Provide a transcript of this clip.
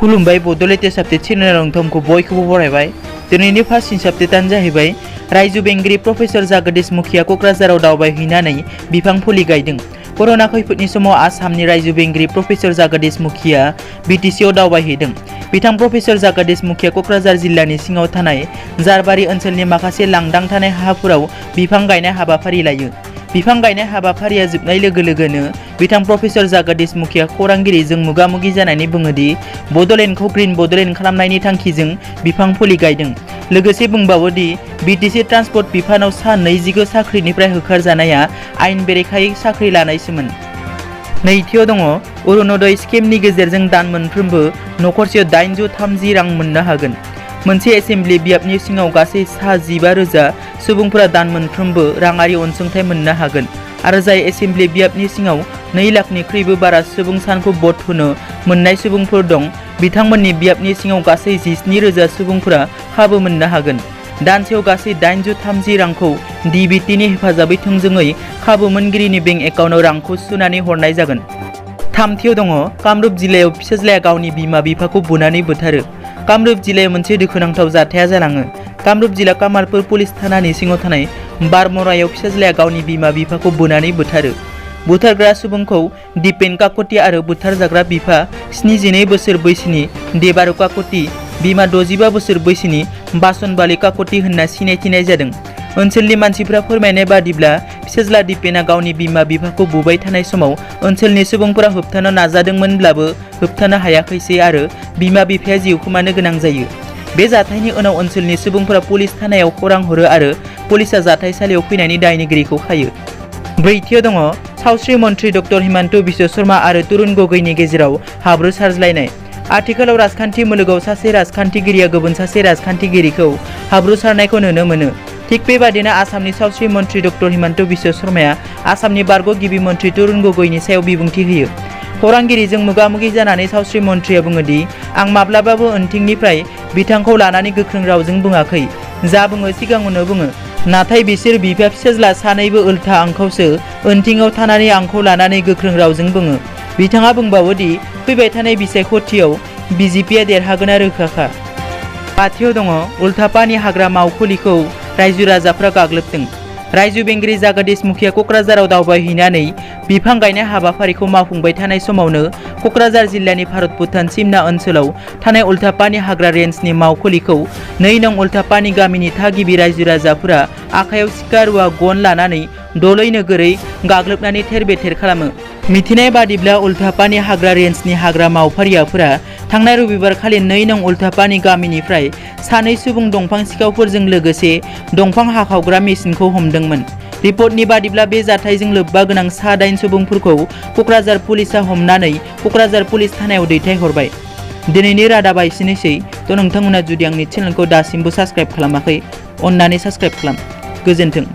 खुलुमबाय Bodoland subject channel नोंथांखौ बयखौबो बरायबाय। दिनैनि फार्स्ट साबजेक्टआनो जाहैबाय रायजो बेंगिरि प्रफेसर जागोदेश मुखिया क'क्राझाराव दावबायहैनानै बिफां फुलि गायदों। करोना खैफोदनि समाव आसामनि रायजो बेंगिरि प्रफेसर जागोदेश मुखिया बिटिसिआव दावबायहैदों। बिथां प्रफेसर जागोदेश मुखिया क'क्राझार जिल्लानि सिङाव थानाय जारबारि ओनसोलनि माखासे लांदां थानाय हाफोराव बिफां गायनाय हाबाफारि लायो। बिफां गायनाय हाबाफारिया जोबनाय लोगो लोगोनो बिथां प्रफेसर जागोदेश मुखिया खौरांगिरिजों मोगा-मोगि जानानै बुङोदि बड'लेण्डखौ ग्रिन बड'लेण्ड खालामनायनि थांखिजों बिफां फुलि गायदों। लोगोसे बुंबावोदि बिटिसि ट्रान्सपर्ट बिफानाव सा 20 साख्रिनिफ्राय होखारजानाया आयेन बेरेखायै साख्रि लानायसोमोन। नैथियाव दङ अरुणोदय स्किमनि गेजेरजों दान मोनफ्रोमबो नखरसेयाव 830 रां मोननो हागोन। मोनसे एसेम्बलि बियाबनि सिङाव गासै सा 15,000 सुबुंफोरा दान मोनफ्रोमबो राङारि अनसुंथाइ मोननो हागोन आरो जाय एसेम्बलि बियाबनि सिङाव 2 लाखनिख्रुइबो बारा सुबुं सानखौ भट होनो मोननाय सुबुंफोर दं बिथांमोननि बियाबनि सिङाव गासै 17,000 सुबुंफोरा खाबु मोननो हागोन। दानसेयाव गासै 830 रांखौ DBTनि हेफाजाबै थोंजोङै खाबु मोनगिरिनि बेंक एकाउन्टआव रांखौ सुनानै हरनाय जागोन। थामथियाव दङ कामरुप जिल्लायाव फिसाज्लाया गावनि बिमा-बिफाखौ बुनानै बुथारो। कामरुप जिल्लायाव मोनसे दुखुनांथाव जाथाया जालाङो। कामरुप जिल्ला कामारपुर पुलिस थानानि सिङाव थानाय बारमरायाव फिसाज्लाया गावनि बिमा-बिफाखौ बुनानै बुथारो। बुथारग्रा सुबुंखौ दीपेन काकति आरो बुथारजाग्रा बिफा 77 बोसोर बैसोनि देबारु काकति, बिमा 65 बोसोर बैसोनि बासनबाली काकति होनना सिनायथिनाय जादों। ओनसोलनि मानसिफ्रा फोरमायनाय बादिब्ला फिसाज्ला दीपेना गावनि बिमा-बिफाखौ बुबाय थानाय समाव ओनसोलनि सुबुंफोरा होबथानो नाजादोंमोनब्लाबो होबथानो हायाखैसै आरो बिमा-बिफाया जिउ खोमानो गोनां जायो। बे जाथायनि उनाव ओनसोलनि सुबुंफोरा पुलिस थानायाव खौरां हरो आरो पुलिसआ जाथायसालियाव फैनानै दायनिगिरिखौ खायो। ब्रैथियाव दङ सावस्रि मन्थ्रि डक्टर हिमन्त बिश्व शर्मा आरो तरुण गगैनि गेजेराव हाब्रु सारज्लायनाय। आथिखालाव राजखान्थि मुलुगाव सासे राजखान्थिगिरिया गुबुन सासे राजखान्थिगिरिखौ हाब्रु सारनायखौ नुनो मोनो। थिग बेबादिनो आसामनि सावस्रि मन्थ्रि डक्टर हिमन्त बिश्व शर्माया आसामनि बारग' गिबि मन्थ्रि तरुण गगैनि सायाव बिबुंथि होयो। खौरांगिरिजों मोगा-मोगि जानानै सावस्रि मन्थ्रिया बुङोदि आं माब्लाबाबो उनथिंनिफ्राय बिथांखौ लानानै गोख्रों रावजों बुङाखै। जा बुङो सिगाङावनो बुङो। नाथाय बिसोर बिफा फिसाज्ला सानैबो उल्था आंखौसो उनथिङाव थानानै आंखौ लानानै गोख्रों रावजों बुङो। बिथाङा बुंबावोदि फैबाय थानाय बिसायख'थियाव BJPआ देरहागोना रोखाखा। बाथियाव दङ उल्थापानि हाग्रा मावखुलिखौ रायजो राजाफ्रा गाग्लोबदों। रायजो बेंगिरि जागोदेश मुखिया क'क्राझाराव दावबायहैनानै बिफां गायनाय हाबाफारिखौ मावफुंबाय थानाय समावनो क'क्राझार जिल्लानि भारत-भुटान सिमना ओनसोलाव थानाय उल्थापानि हाग्रा रेन्जनि मावखुलिखौ 2 नं उल्थापानि गामिनि थागिबि रायजो राजाफोरा आखायाव सिखा रुवा गन लानानै दलै नोगोरै गाग्लोबनानै थेर-बेथेर खालामो। मिथिनाय बादिब्ला उल्थापानि हाग्रा रेन्जनि हाग्रा मावफारियाफोरा थांनाय रबिबारखालि 2 नं उल्थापानि गामिनिफ्राय 2 सुबुं दंफां सिखावफोरजों लोगोसे दंफां हाखावग्रा मेसिनखौ हमदोंमोन। रिपर्टनि बादिब्ला बे जाथायजों लोब्बा गोनां सा 8 सुबुंफोरखौ क'क्राझार पुलिसआ हमनानै क'क्राझार पुलिस थानायाव दैथायहरबाय। दिनैनि रादाबा एसेनोसै। नोंथांमोना जुदि आंनि चेनेलखौ दासिमबो साबस्क्राइब खालामाखै अन्नानै साबस्क्राइब खालाम। गोजोन्थों।